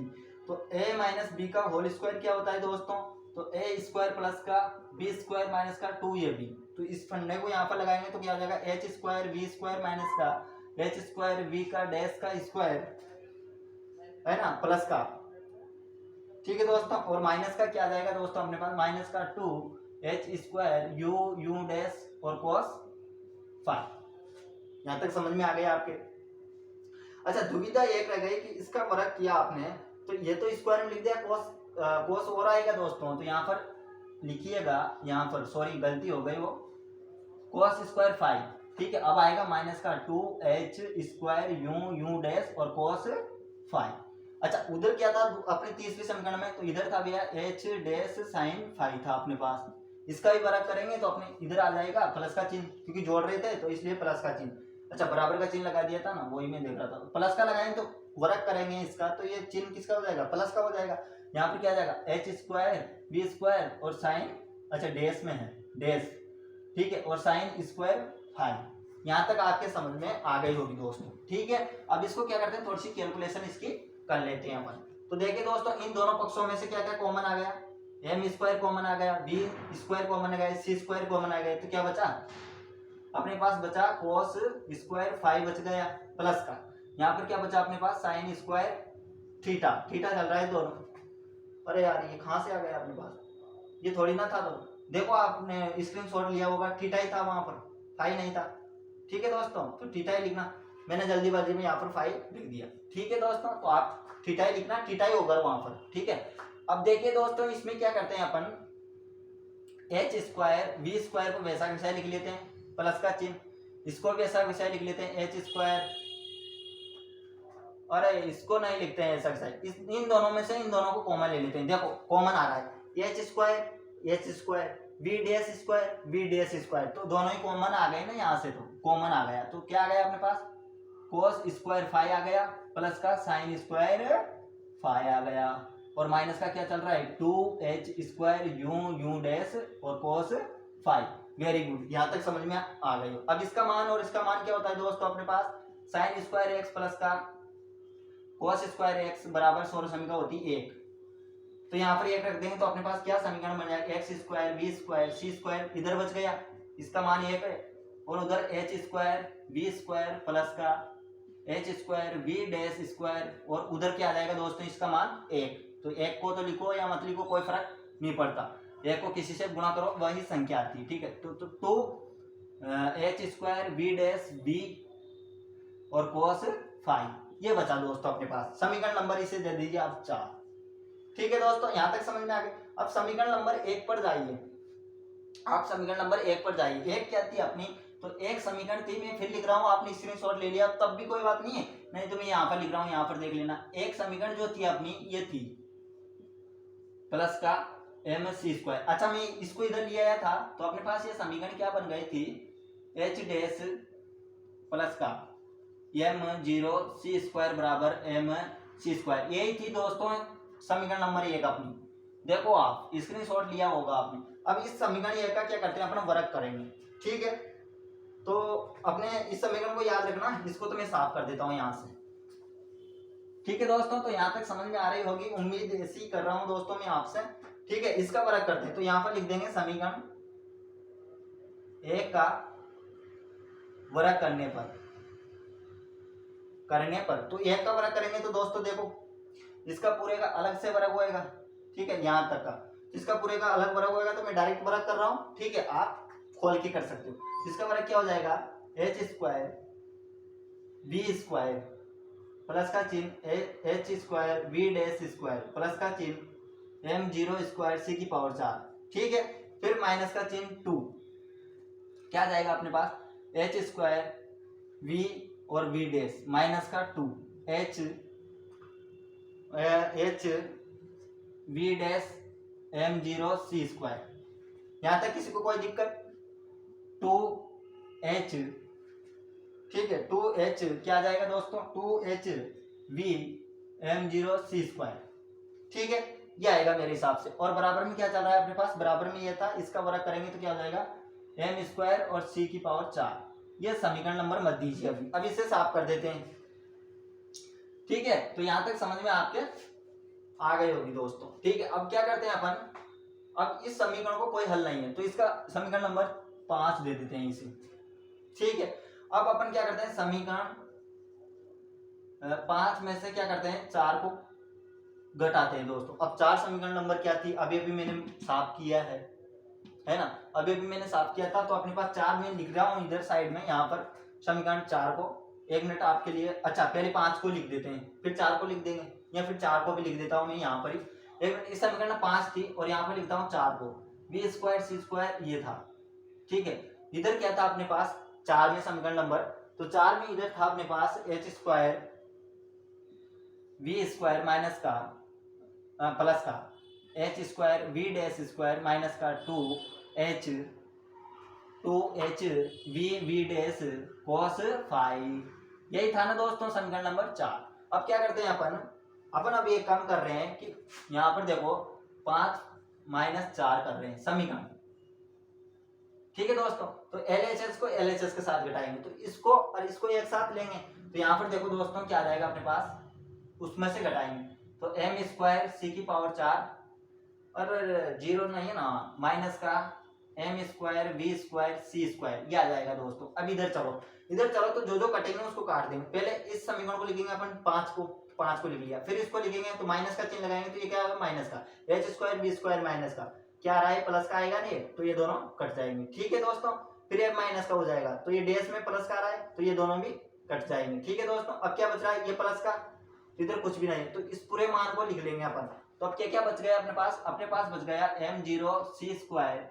तो a माइनस b का होल स्क्वायर क्या होता है दोस्तों, तो a² प्लस का b² माइनस का 2ab। तो इस फंडे को यहाँ पर लगाएंगे तो क्या हो जाएगा, h² v² माइनस का h² v का डैश का स्क्वायर, है ना, प्लस का, ठीक है दोस्तों। और माइनस का क्या आ जाएगा दोस्तों अपने पास, माइनस का 2h² u डैश और cos फाई। यहां तक समझ में आ गया आपके। अच्छा, दुविधा एक रह गई कि इसका वर्ग किया आपने, तो ये तो स्क्वायर में लिख दिया, cos और आएगा दोस्तों, तो यहाँ पर लिखिएगा, यहाँ पर सॉरी गलती हो गई, वो cos² फाई, ठीक है। अब आएगा माइनस का 2h² u डैश और cos फाई। अच्छा, उधर क्या था अपने तीसरे समीकरण में, तो इधर था भैया h' साइन फाई था अपने पास, इसका भी वर्ग करेंगे तो अपने इधर आ जाएगा प्लस का चिन्ह, क्योंकि जोड़ रहे थे तो इसलिए प्लस का चिन्ह। अच्छा, बराबर का चिन्ह लगा दिया था ना, वही मैं देख रहा था, प्लस का लगाएंगे तो वर्ग करेंगे इसका, तो ये चिन्ह किसका हो जाएगा, प्लस का हो जाएगा। यहाँ पर क्या आ जाएगा, h² v² और साइन, अच्छा डैश में है डैश, ठीक है, और साइन स्क्वायर फाई। यहाँ तक आपके समझ में आ गई होगी दोस्तों, ठीक है। अब इसको क्या करते हैं, थोड़ी सी कैलकुलेशन इसकी कर लेते हैं अपन। तो देखिए दोस्तों, इन दोनों पक्षों में से क्या क्या कॉमन आ गया, m² कॉमन आ गया, v² कॉमन आ गया, c² कॉमन आ गया, तो क्या बचा अपने पास, बचा cos² फाई बच गया प्लस का, यहाँ पर क्या बचा अपने पास, साइन स्क्वायर थीटा, थीटा चल रहा है दोनों। अरे यार, ये कहाँ से आ गया अपने पास, ये थोड़ी ना था, तो देखो आपने स्क्रीनशॉट लिया होगा, थीटा ही था वहां पर, फाई नहीं था, ठीक है दोस्तों। तो थीटा ही लिखना, मैंने जल्दीबाजी में यहाँ पर फाई लिख दिया, ठीक है दोस्तों, तो आप थीटा ही लिखना, थीटा ही होगा वहां पर, ठीक है। अब देखिए दोस्तों, इसमें क्या करते हैं अपन, h² v² को वैसा वैसा लिख लेते हैं, प्लस का चिन्ह, इसको वैसा वैसा लिख लेते हैं h², अरे इसको नहीं लिखते हैं ऐसा वैसा, इन दोनों में से इन दोनों को कॉमन ले लेते हैं। देखो कॉमन आ रहा है, h² v'², तो दोनों ही कॉमन आ गए ना, यहाँ से तो कॉमन आ गया, तो क्या आ गया अपने पास, cos² फाई आ गया प्लस का साइन स्क्वायर फाई आ गया, और माइनस का क्या चल रहा है, 2h² u डैश और cos फाई। वेरी गुड, यहाँ तक समझ में आ गई। अब इसका मान और इसका मान क्या होता है दोस्तों अपने पास, sin² x प्लस का cos² x बराबर 16 समीकरण होती है 1, तो यहाँ पर 1 रख देंगे तो अपने पास क्या समीकरण बन जाएगा, x² v² c² इधर बच गया, इसका मान 1 है, और उधर h² v² प्लस का H square V dash square, और उधर क्या आ जाएगा दोस्तों इसका मान 1। तो 1 को तो लिखो या मत लिखो कोई फर्क नहीं पड़ता, 1 को किसी से गुणा करो वही संख्या आती है, ठीक है। तो H square V dash B और कोस फाइव, ये बचा दोस्तों अपने पास। समीकरण नंबर इसे दे दीजिए आप 4। ठीक है दोस्तों, यहां तक समझ में आ गया। अब समीकरण नंबर 1 पर जाइए, आप समीकरण नंबर 1 पर जाइए। 1 क्या थी अपनी, तो एक समीकरण थी, मैं फिर लिख रहा हूँ, आपने स्क्रीनशॉट ले लिया तब भी कोई बात नहीं है, नहीं तो मैं यहाँ पर लिख रहा हूँ, यहाँ पर देख लेना। एक समीकरण जो थी अपनी ये थी प्लस का एम सी स्क्वायर। अच्छा मैं इसको इधर ले आया था तो अपने पास ये समीकरण क्या बन गई थी, एच डैश प्लस का एम जीरो सी स्क्वायर बराबर एम सी स्क्वायर, यही थी दोस्तों समीकरण नंबर 1 अपनी। देखो आप स्क्रीनशॉट लिया होगा आपने। अब इस समीकरण 1 का क्या करते हैं, अपना वर्क करेंगे, ठीक है। तो अपने इस समीकरण को याद रखना, इसको तो मैं साफ कर देता हूं यहां से, ठीक है दोस्तों। तो यहां तक समझ में आ रही होगी, उम्मीद ऐसी कर रहा हूं दोस्तों मैं आपसे, ठीक है। इसका वर्क करते हैं, तो यहां पर लिख देंगे समीकरण 1 का वर्क करने पर तो 1 का वर्क करेंगे तो दोस्तों देखो इसका पूरे का अलग से वर्क होएगा, ठीक है, यहां तक का। इसका पूरे का अलग वर्क होएगा तो मैं डायरेक्ट वर्क कर रहा हूं, ठीक है, आप खोल के कर सकते हो। इसका वर्क क्या हो जाएगा, H square B square plus का चिन्ह H square B dash square plus का चिन्ह एम जीरो स्क्वायर सी की पावर 4, ठीक है। फिर माइनस का चिन्ह 2, क्या जाएगा अपने पास एच स्क्वायर वी और वी डैश माइनस का 2 H V dash M zero C square. यहां तक किसी को कोई दिक्कत, 2h, ठीक है, 2h क्या जाएगा दोस्तों, 2h V M zero C square, ठीक है, ये आएगा मेरे हिसाब से। और बराबर में क्या चल रहा है अपने पास, बराबर में ये था, इसका वर्क करेंगे तो क्या हो जाएगा एम स्क्वायर और सी की पावर 4। ये समीकरण नंबर मत दीजिए अभी, अब इसे साफ कर देते हैं, ठीक है। तो यहां तक समझ में आपके आ गई होगी दोस्तों, ठीक है। अब क्या करते हैं अपन, अब इस समीकरण को कोई हल नहीं है तो इसका समीकरण नंबर 5 दे देते हैं इसे, ठीक है। अब अपन क्या करते हैं, समीकरण 5 में से क्या करते हैं 4 को घटाते हैं दोस्तों। अब 4 समीकरण नंबर क्या थी, अभी अभी मैंने साफ किया है ना, अभी अभी मैंने साफ किया था। तो अपने पास 4 में लिख रहा हूं इधर साइड में, यहाँ पर समीकरण 4 को, 1 मिनट आपके लिए। अच्छा पहले 5 को लिख देते हैं फिर 4 को लिख देंगे, या फिर 4 को भी लिख देता हूं मैं यहाँ पर ही। एक मिनट, इस समीकरण 5 थी और यहाँ पर लिखता हूँ 4 को, बी स्क्वायर सी स्क्वायर ये था, ठीक है। इधर क्या था अपने पास 4 में समीकरण नंबर, तो 4 में इधर था अपने पास H square V square minus का प्लस का H square V dash square minus का 2h वी डैश कोस 5, यही था ना दोस्तों समीकरण नंबर 4। अब क्या करते हैं अपन अब एक काम कर रहे हैं कि यहाँ पर देखो 5 माइनस 4 कर रहे हैं समीकरण, ठीक है दोस्तों। तो LHS को LHS के साथ घटाएंगे तो इसको और इसको एक साथ लेंगे, तो यहाँ पर देखो दोस्तों क्या आ जाएगा अपने पास, उसमें से घटाएंगे तो एम स्क्वायर सी की पावर 4 और जीरो नहीं है ना, माइनस का M square V square C square, ये आ जाएगा दोस्तों। अब इधर चलो तो जो जो कटेंगे उसको काट देंगे। पहले इस समीकरण को लिखेंगे अपन 5 को लिख लिया, फिर इसको लिखेंगे तो माइनस का चिन्ह लगाएंगे तो ये क्या आएगा माइनस का H square B square minus का क्या आ रहा है प्लस का आएगा नहीं, तो ये दोनों कट जाएंगे, ठीक है दोस्तों। फिर ये माइनस का हो जाएगा तो ये डैश में प्लस का आ रहा है तो ये दोनों भी कट जाएंगे, ठीक है दोस्तों। अब क्या बच रहा है, ये प्लस का, इधर कुछ भी नहीं, तो इस पूरे मान को लिख लेंगे अपन। तो अब क्या क्या बच गया अपने पास बच गया M zero C square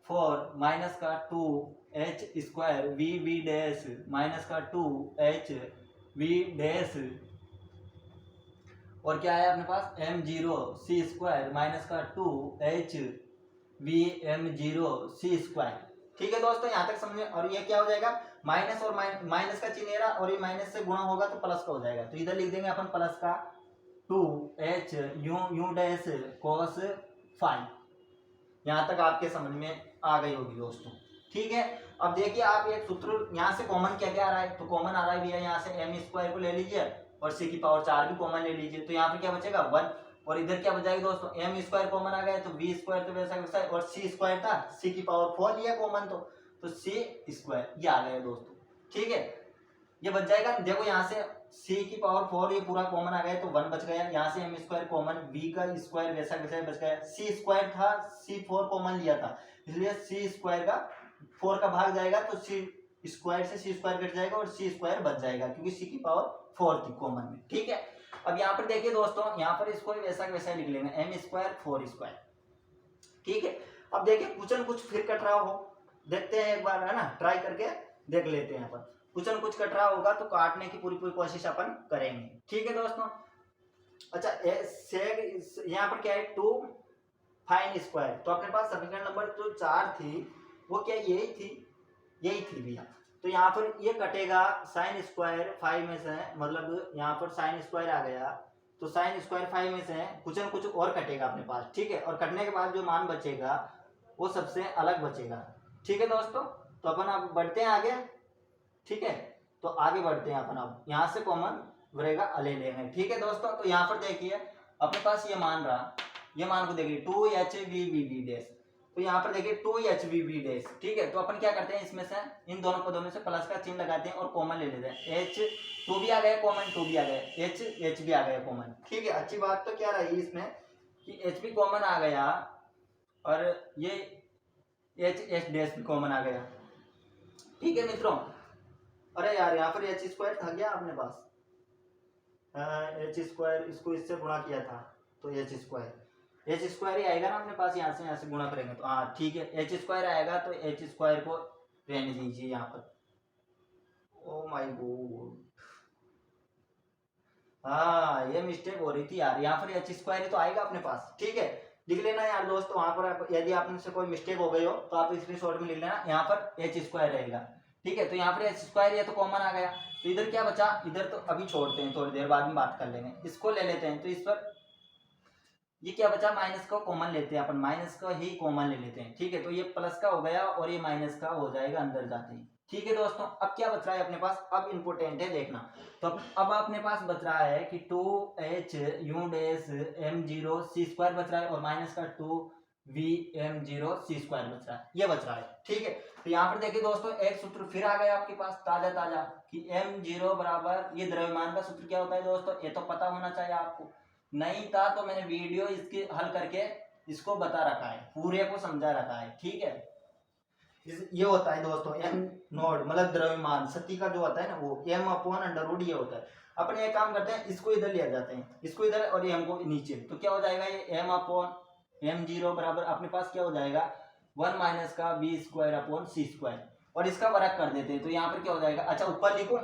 4 minus का 2h square V dash minus का 2h वी डैश, और क्या है अपने पास M zero C square minus का 2h V M zero C square, ठीक है दोस्तों। यहाँ तक समझे। और ये क्या हो जाएगा माइनस और माइनस का चिन्ह, और ये माइनस से गुणा होगा तो प्लस का हो जाएगा, तो इधर लिख देंगे अपन प्लस का 2h यू डैश कोस 5। यहाँ तक आपके समझ में आ गई होगी दोस्तों, ठीक है। अब देखिए आप एक सूत्र यहाँ से कॉमन क्या क्या आ रहा है, तो कॉमन आ रहा है भैया यहाँ से एम स्क्वायर को ले लीजिए और सी की पावर 4 भी कॉमन ले लीजिए, तो यहाँ पे क्या बचेगा 1, और इधर क्या बचाएगा दोस्तों एम स्क्वायर कॉमन आ गया तो बी स्क्वायर तो वैसा वैसा, और सी स्क्वायर था सी की पावर 4 लिया कॉमन तो सी स्क्वायर ये आ गया दोस्तों, ठीक है। ये बच जाएगा। देखो यहाँ से c की पावर 4 ये पूरा कॉमन आ गया तो 1 बच गया, यहाँ से m स्क्वायर कॉमन, v का स्क्वायर वैसा वैसा बच गया, c स्क्वायर था, c4 कॉमन लिया था इसलिए c स्क्वायर का 4 का भाग जाएगा तो c स्क्वायर से c स्क्वायर कट जाएगा और c स्क्वायर बच जाएगा क्योंकि c की पावर 4 थी कॉमन में। ठीक है, अब यहाँ पर देखिए दोस्तों, यहाँ पर इसको वैसा वैसा लिख लेंगे m स्क्वायर 4 स्क्वायर। ठीक है, अब देखिए कुछ न कुछ फिर कट रहा हो, देखते हैं एक बार, है ना, ट्राई करके देख लेते हैं। यहाँ पर कुछ न कुछ कट रहा होगा तो काटने की पूरी पूरी कोशिश अपन करेंगे। ठीक है दोस्तों, अच्छा सेग यहाँ पर क्या है 2 फाइन स्क्वायर, तो अपने पास समीकरण नंबर जो 4 थी वो क्या यही थी भैया। तो यहाँ पर ये कटेगा साइन स्क्वायर 5 में से, मतलब यहाँ पर साइन स्क्वायर आ गया तो साइन स्क्वायर 5 में से कुछ न कुछ और कटेगा अपने पास। ठीक है, और कटने के बाद जो मान बचेगा वो सबसे अलग बचेगा। ठीक है दोस्तों, तो अपन अब बढ़ते हैं आगे। ठीक है, तो आगे बढ़ते हैं अपन, अब यहाँ से कॉमन रहेगा ले लेंगे। ठीक है दोस्तों, तो यहाँ पर देखिए अपने पास ये मान रहा, ये मान को देखिए 2HVVB डैश, तो यहाँ पर देखिए 2HVB डैश। ठीक है, तो अपन क्या करते हैं, इसमें से इन दोनों पदों में से प्लस का चिन्ह लगाते हैं और कॉमन ले लेते हैं। H 2 भी आ गया कॉमन, 2 भी आ गया, H भी आ गया कॉमन। ठीक है, अच्छी बात तो क्या रही इसमें कि H भी कॉमन आ गया और ये H डैश भी कॉमन आ गया। ठीक है मित्रों, अरे यार यहाँ पर H स्क्वायर था क्या अपने पास, H स्क्वायर इसको इससे गुणा किया था तो H स्क्वायर ही आएगा ना अपने पास, यहाँ से गुणा करेंगे तो हाँ ठीक है H स्क्वायर आएगा, तो H स्क्वायर को रहने दीजिए यहाँ पर। ओ माय गॉड, हाँ ये मिस्टेक हो रही थी यार, यहाँ पर H स्क्वायर ही तो आएगा अपने पास। ठीक है, लिख लेना यार दोस्तों, वहां पर यदि आप से कोई मिस्टेक हो गई हो तो आप स्क्रीनशॉट में लिख लेना, यहाँ पर H स्क्वायर रहेगा। ठीक है, तो यहाँ पर H स्क्वायर ये तो कॉमन आ गया, तो इधर क्या बचा, इधर तो अभी छोड़ते हैं, थोड़ी देर बाद में बात कर लेंगे, इसको ले लेते हैं। तो इस पर ये क्या बचा, माइनस का कॉमन लेते हैं अपन, माइनस का ही कॉमन ले लेते हैं। ठीक है, तो ये प्लस का हो गया और ये माइनस का हो जाएगा अंदर जाते ही। ठीक है दोस्तों, अब क्या बच रहा है अपने पास, अब इंपोर्टेंट है देखना, तो अब अपने पास बच रहा है कि 2HU dash M0 C square बच रहा है और माइनस का 2VM0 C स्क्वायर बच रहा है, ये बच रहा है। ठीक है, तो यहाँ पर देखिए दोस्तों एक सूत्र फिर आ गया आपके पास ताजा कि M0 बराबर, ये द्रव्यमान का सूत्र क्या होता है दोस्तों, ये तो पता होना चाहिए आपको, नहीं था तो मैंने वीडियो इसके हल करके इसको बता रखा है, पूरे को समझा रखा है। ठीक है, ये होता है दोस्तों m नोड, मतलब द्रव्यमान सती का जो होता है ना वो m/√, ये होता है। अपन ये काम करते हैं, इसको इधर ले जाते हैं, इसको इधर और m को नीचे, तो क्या हो जाएगा ये m/m0 बराबर अपने पास क्या हो जाएगा 1 माइनस का b square upon c square, और इसका वर्ग कर देते हैं तो यहाँ पर क्या हो जाएगा, अच्छा ऊपर लिखो,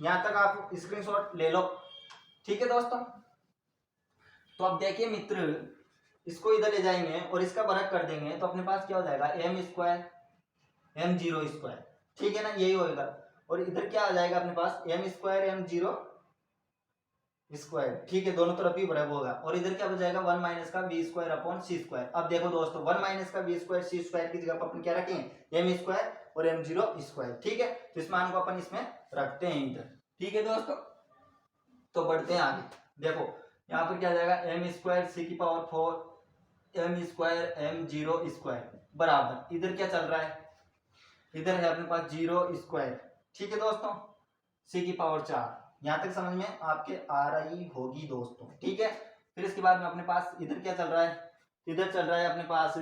यहाँ तक आप स्क्रीनशॉट ले लो। ठीक है दोस्तों, तो अब देखिए मित्र, इसको इधर ले जाएंगे और इसका वर्ग कर देंगे तो अपने पास क्या हो जाएगा m स्क्वायर M0 स्क्वायर। ठीक है ना, यही होगा, और इधर क्या आ जाएगा अपने पास m स्क्वायर M0 स्क्वायर। ठीक है, दोनों तरफ ही वर्ग होगा, और इधर क्या हो जाएगा 1 माइनस का b square upon c square. अब देखो दोस्तों 1 माइनस का b स्क्वायर c स्क्वायर की जगह पर अपन क्या रखेंगे m स्क्वायर और M0 स्क्वायर। ठीक है, तो इस मान को अपन इसमें रखते हैं इधर। ठीक है दोस्तों, तो बढ़ते हैं आगे, देखो यहाँ पर क्या आ जाएगा m स्क्वायर c की power 4 m square M0 square बराबर, इधर क्या चल रहा है, इधर है अपने पास 0 स्क्वायर। ठीक है दोस्तों, c की पावर 4, यहाँ तक समझ में आपके आ रही होगी दोस्तों। ठीक है, फिर इसके बाद में अपने पास इधर क्या चल रहा है, इधर चल रहा है अपने पास,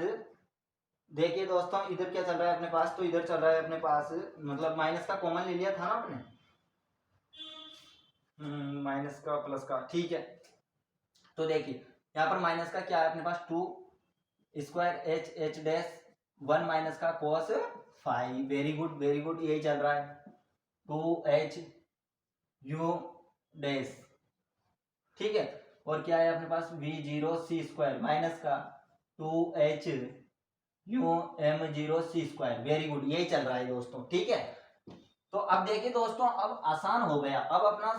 देखिए दोस्तों इधर क्या चल रहा है अपने पास, तो इधर चल रहा है अपने पास, मतलब माइनस का कॉमन ले लिया था ना आपने, माइनस का प्लस का। ठीक है, तो देखिए यहाँ पर माइनस का क्या है अपने पास 2 स्क्वायर h डैश 1 माइनस का cos 5, वेरी गुड यही चल रहा है 2HU डैश। ठीक है, और क्या है अपने पास V0 C स्क्वायर माइनस का 2HU M0 C square, very good यही चल रहा है दोस्तों। ठीक है, तो अब देखिए दोस्तों, अब आसान हो गया, अब अपना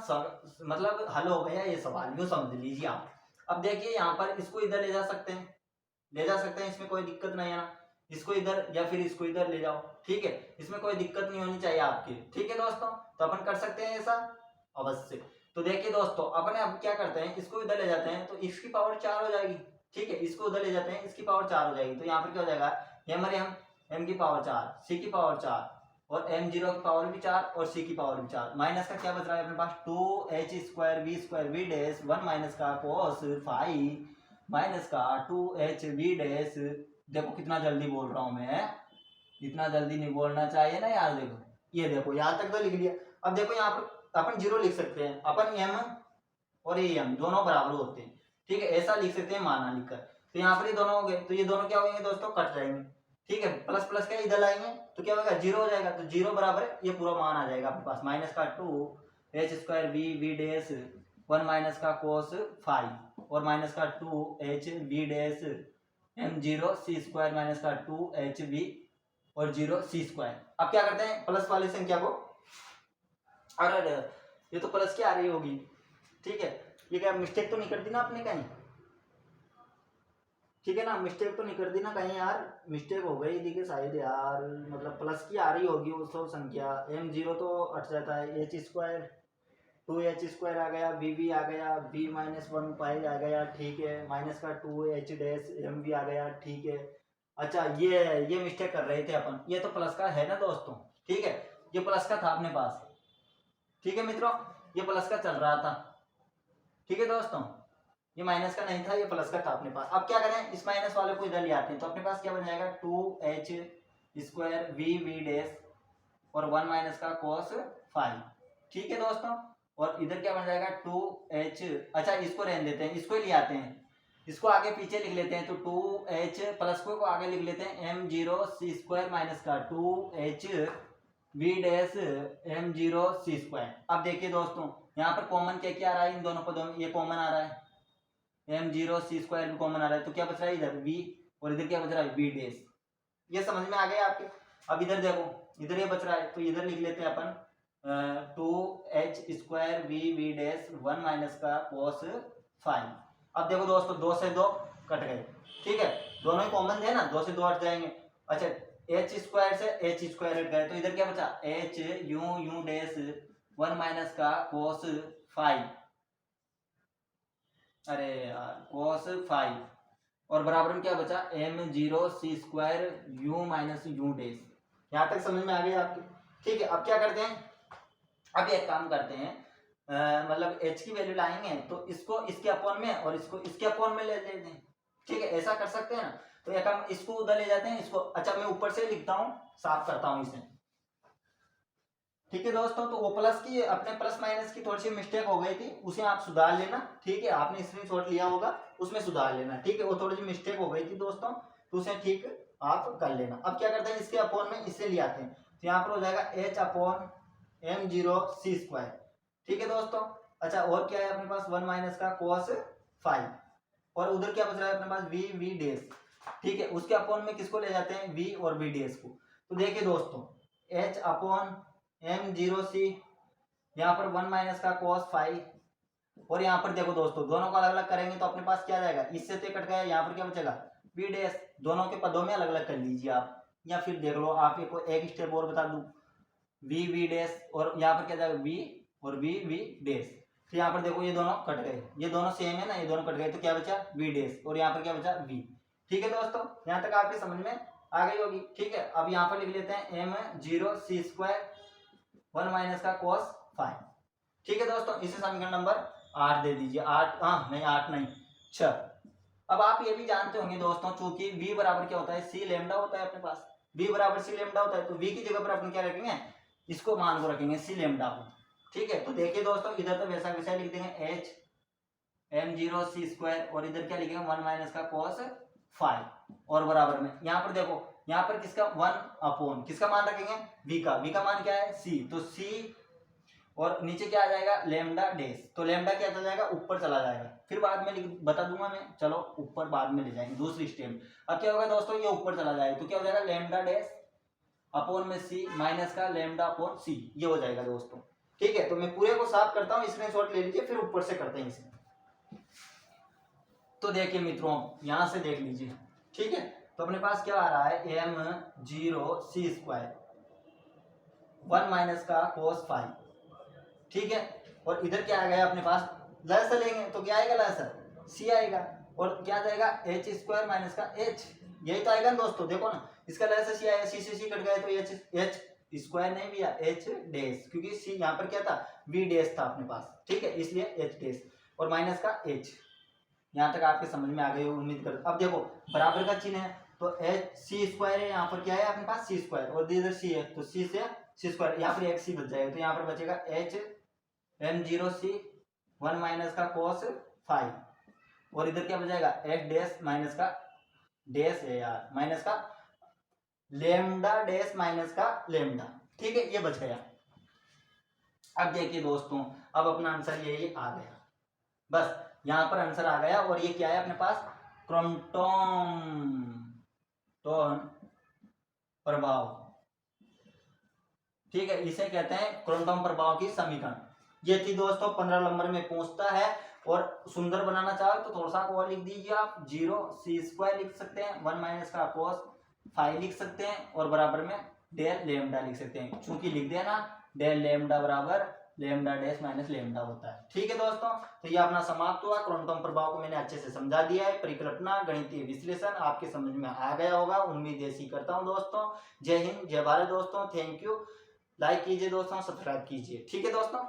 मतलब हल हो गया ये सवाल, यूं समझ लीजिए आप। अब देखिए यहाँ पर इसको इधर ले जा सकते हैं, इसमें कोई दिक्कत नहीं है ना, इसको इधर या फिर इसको इधर ले जाओ। ठीक है, इसमें कोई दिक्कत नहीं होनी चाहिए आपकी। ठीक है दोस्तों, तो अपन कर सकते हैं ऐसा अवश्य। तो देखिए दोस्तों, अपन अब क्या करते हैं, इसको इधर ले जाते हैं तो इसकी पावर 4 हो जाएगी। ठीक है, इसको उधर ले जाते हैं, इसकी पावर 4 हो जाएगी, तो यहाँ पर क्या हो जाएगा m की पावर 4 c की पावर 4 और m जीरो की पावर भी 4 और c की पावर भी 4। माइनस का क्या बच रहा है अपने पास 2h square v dash 1 minus का cos 5 माइनस का 2h v डैश। देखो कितना जल्दी बोल रहा हूं मैं, इतना जल्दी नहीं बोलना चाहिए ना यार। देखो ये देखो यहाँ तक तो लिख लिया। अब देखो यहाँ पर अपन जीरो लिख सकते हैं, अपन m और ये m दोनों बराबर होते हैं, ठीक है, ऐसा लिख सकते हैं माना लिखकर। तो यहाँ पर ये दोनों हो गए, तो ये दोनों क्या हो जाएंगे दोस्तों, कट जाएंगे, ठीक है। प्लस प्लस क्या इधर लाएंगे तो क्या होगा, जीरो हो जाएगा। तो जीरो बराबर है, ये पूरा मान आ जाएगा आपके पास, माइनस का 2h square v dash 1 minus का cos 5 और माइनस का 2h v dash m zero c square minus का 2h v और 0 c स्क्वायर। अब क्या करते हैं, प्लस वाली संख्या को, अरे ये तो प्लस की आ रही होगी, ठीक है, ये क्या मिस्टेक तो नहीं कर दी ना आपने कहीं, ठीक है ना, मिस्टेक तो नहीं कर दी ना कहीं यार, मिस्टेक हो गई थी कि शायद यार, मतलब प्लस की आ रही होगी वो सब संख्या। m जीरो तो हट जाता है, h स्क्वायर 2h स्क्वायर आ गया, v आ गया, v माइनस 1 पाई आ गया, ठीक है, माइनस का 2h डैश m भी आ गया, ठीक है। अच्छा ये मिस्टेक कर रहे थे अपन, ये तो प्लस का है ना दोस्तों, ठीक है, ये प्लस का था अपने पास, ठीक है मित्रों, ये प्लस का चल रहा था, ठीक है दोस्तों, ये माइनस का नहीं था, ये प्लस का था अपने पास। अब क्या करें, इस माइनस वाले को इधर ले आते हैं, तो अपने पास क्या बन जाएगा 2h स्क्वायर v डैश और 1 माइनस का cos 5, ठीक है दोस्तों, और इधर क्या बन जाएगा 2h, अच्छा इसको रहने देते हैं, इसको ही ले आते हैं, इसको आगे पीछे लिख लेते हैं, तो 2h प्लस को आगे लिख लेते हैं m zero c square minus का 2h v dash m zero c square. अब देखिए दोस्तों यहाँ पर कॉमन क्या क्या आ रहा है, इन दोनों पदों में ये कॉमन आ रहा है, m जीरो c स्क्वायर भी कॉमन आ रहा है, तो क्या बच रहा है इधर v और इधर क्या बच रहा है v डैश। ये समझ में आ गया आपके। अब इधर देखो, इधर ये बच रहा है, तो इधर लिख लेते हैं अपन 2h square v dash 1 minus का cos 5। अब देखो दोस्तों 2 से 2 कट गए, ठीक है, दोनों ही कॉमन थे ना, 2 से 2 हट जाएंगे। अच्छा h स्क्वायर से h स्क्वायर हट गए, तो इधर क्या बचा h u डैश 1 माइनस का cos 5, अरे यार cos 5 और बराबर में क्या बचा m zero c square u minus u dash. यहाँ तक समझ में आ गई आपकी, ठीक है। अब क्या करते हैं, अब एक काम करते हैं, मतलब h की वैल्यू लाएंगे तो इसको इसके अपॉन में और इसको इसके अपॉन में ले लेते हैं, ठीक है, ऐसा कर सकते हैं ना। तो एक हम इसको उधर ले जाते हैं, इसको, अच्छा मैं ऊपर से लिखता हूँ, साफ करता हूँ इसे, ठीक है दोस्तों। तो वो प्लस की, अपने प्लस माइनस की थोड़ी सी मिस्टेक हो गई थी, उसे आप सुधार लेना, ठीक है, आपने स्क्रीनशॉट लिया होगा उसमें सुधार लेना, ठीक है, वो थोड़ी सी मिस्टेक हो गई थी दोस्तों, तो उसे ठीक आप कर लेना। अब क्या करते हैं, इसके अपॉन में इससे ले आते हैं, तो यहाँ पर हो जाएगा h upon m zero c square, ठीक है दोस्तों। अच्छा और क्या है अपने पास 1 माइनस का cos 5 और उधर क्या बच रहा है अपने पास v डैश, ठीक है, उसके अपॉन में किसको ले जाते हैं v और v डैश को। तो देखिए दोस्तों h upon m zero c, यहाँ पर 1 माइनस का cos 5 और यहाँ पर देखो दोस्तों दोनों को अलग अलग करेंगे तो अपने पास क्या आ जाएगा, इससे तो कट गया, यहाँ पर क्या बचेगा v डैश, दोनों के पदों में अलग अलग कर लीजिए आप, या फिर देख लो आप एक स्टेप और बता दूं v डैश और यहाँ पर क्या जाएगा v और v डैश। तो यहाँ पर देखो ये दोनों कट गए, ये दोनों सेम है ना, ये दोनों कट गए, तो क्या बचा v डैश और यहाँ पर क्या बचा v, ठीक है दोस्तों, यहाँ तक आपके समझ में आ गई होगी, ठीक है। अब यहाँ पर लिख लेते हैं m zero c square 1 minus का cos 5, ठीक है दोस्तों, इसे समीकरण नंबर 8 दे दीजिए, 8 हाँ नहीं 8 नहीं 6। अब आप ये भी जानते होंगे दोस्तों, चूंकि v बराबर क्या होता है c लैम्डा होता है अपने पास, v बराबर c लैम्डा होता है, तो v की जगह पर अपन क्या रखेंगे, इसको मान को रखेंगे c लैम्डा को, ठीक है। तो देखिए दोस्तों इधर तो वैसा वैसा लिख देंगे h m zero c square और इधर क्या लिखेंगे 1 माइनस का cos 5 और बराबर में यहाँ पर देखो, यहाँ पर किसका 1 अपॉन किसका मान रखेंगे v का मान क्या है c, तो c और नीचे क्या आ जाएगा लेमडा डैश, तो लेमडा क्या चला जाएगा ऊपर चला जाएगा, फिर बाद में बता दूंगा मैं, चलो ऊपर बाद में ले जाएंगे दूसरी स्टेप। अब क्या होगा दोस्तों, ये ऊपर चला जाएगा तो क्या हो जाएगा लेमडा डैश अपॉन में c माइनस का लेमडा अपॉन c, ये हो जाएगा दोस्तों, ठीक है। तो मैं पूरे को साफ करता हूँ, स्क्रीनशॉट ले लीजिए, फिर ऊपर से करते हैं इसे। तो देखिए मित्रों यहां से देख लीजिए, ठीक है, तो अपने पास क्या आ रहा है m zero c square 1 minus का cos 5, ठीक है, और इधर क्या आ गया अपने पास लसर लेंगे तो क्या आएगा लसर c आएगा और क्या जाएगा h स्क्वायर माइनस का h, यही तो आएगा ना दोस्तों, देखो ना इसका लसर c आएगा, c से c कट गया तो h स्क्वायर नहीं भैया, एच डैश, क्योंकि सी यहाँ पर क्या था, वी डैश था अपने पास, ठीक है, इसलिए एच डैश और माइनस का एच। यहाँ तक आपके समझ में आ गई उम्मीद कर। अब देखो बराबर का चिन्ह है तो एच सी स्क्वायर है, यहाँ पर क्या है अपने पास सी स्क्वायर, और इधर सी है तो सी से सी स्क्वायर, यहाँ पर एक सी बच जाएगा, तो यहाँ पर बचेगा एच एम जीरो सी 1 माइनस का कोस 5, और इधर क्या बच जाएगा एच डैश माइनस का डैश है यार, माइनस का लेमडा डैश माइनस का लेमडा, ठीक है, ये बच गया। अब देखिए दोस्तों, अब अपना आंसर यही आ गया, बस यहां पर आंसर आ गया। और ये क्या है अपने पास, क्रोम्पटन प्रभाव, ठीक है, इसे कहते हैं क्रोम्पटन प्रभाव की समीकरण। ये थी दोस्तों 15 नंबर में पूछता है। और सुंदर बनाना चाहो तो थोड़ा सा और लिख दीजिए आप, 0 सी स्क्वायर लिख सकते हैं, 1 माइनस का कोस 5 लिख सकते हैं, और बराबर में डेल लेमडा लिख सकते हैं, चूंकि लिख देना डेल लेमडा बराबर लेमडा डैश माइनस लेमडा होता है, ठीक है दोस्तों। तो ये अपना समाप्त हुआ, क्रोम्पटन प्रभाव को मैंने अच्छे से समझा दिया है, परिकल्पना गणितीय विश्लेषण आपके समझ में आ गया होगा, उम्मीद ऐसी करता हूँ दोस्तों। जय हिंद, जय भारत दोस्तों, थैंक यू। लाइक कीजिए दोस्तों, सब्सक्राइब कीजिए, ठीक है दोस्तों।